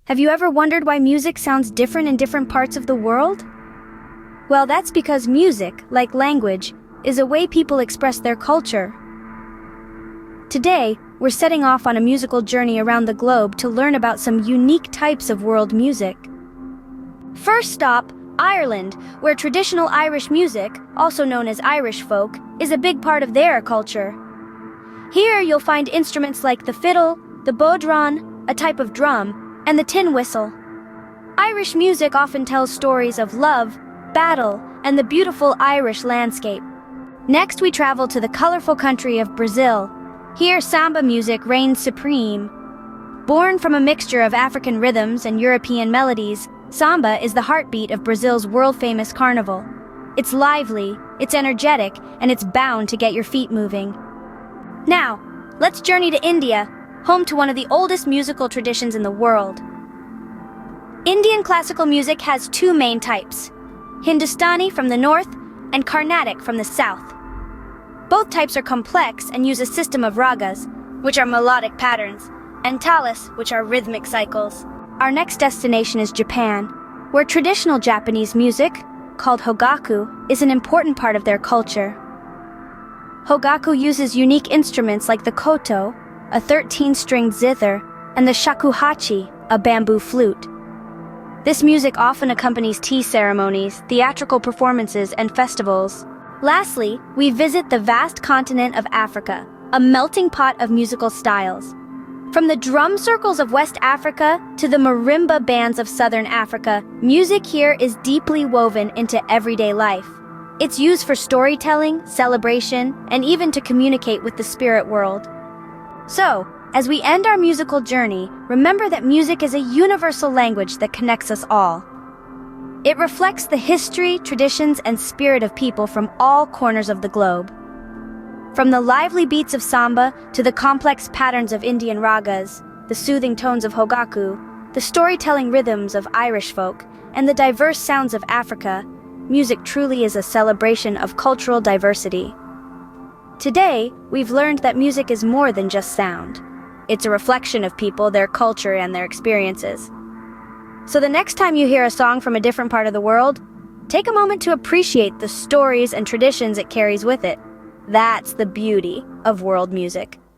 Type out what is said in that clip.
Have you ever wondered why music sounds different in different parts of the world? Well, that's because music, like language, is a way people express their culture. Today, we're setting off on a musical journey around the globe to learn about some unique types of world music. First stop, Ireland, where traditional Irish music, also known as Irish folk, is a big part of their culture. Here you'll find instruments like the fiddle, the bodhrán, a type of drum, and the tin whistle. Irish music often tells stories of love, battle, and the beautiful Irish landscape. Next, we travel to the colorful country of Brazil. Here, samba music reigns supreme. Born from a mixture of African rhythms and European melodies, samba is the heartbeat of Brazil's world-famous carnival. It's lively, it's energetic, and it's bound to get your feet moving. Now, let's journey to India, home to one of the oldest musical traditions in the world. Indian classical music has two main types: Hindustani from the north and Carnatic from the south. Both types are complex and use a system of ragas, which are melodic patterns, and talas, which are rhythmic cycles. Our next destination is Japan, where traditional Japanese music, called hogaku, is an important part of their culture. Hogaku uses unique instruments like the koto, a 13-stringed zither, and the shakuhachi, a bamboo flute. This music often accompanies tea ceremonies, theatrical performances, and festivals. Lastly, we visit the vast continent of Africa, a melting pot of musical styles. From the drum circles of West Africa to the marimba bands of Southern Africa, music here is deeply woven into everyday life. It's used for storytelling, celebration, and even to communicate with the spirit world. So, as we end our musical journey, remember that music is a universal language that connects us all. It reflects the history, traditions, and spirit of people from all corners of the globe. From the lively beats of samba to the complex patterns of Indian ragas, the soothing tones of hogaku, the storytelling rhythms of Irish folk, and the diverse sounds of Africa, music truly is a celebration of cultural diversity. Today, we've learned that music is more than just sound. It's a reflection of people, their culture, and their experiences. So the next time you hear a song from a different part of the world, take a moment to appreciate the stories and traditions it carries with it. That's the beauty of world music.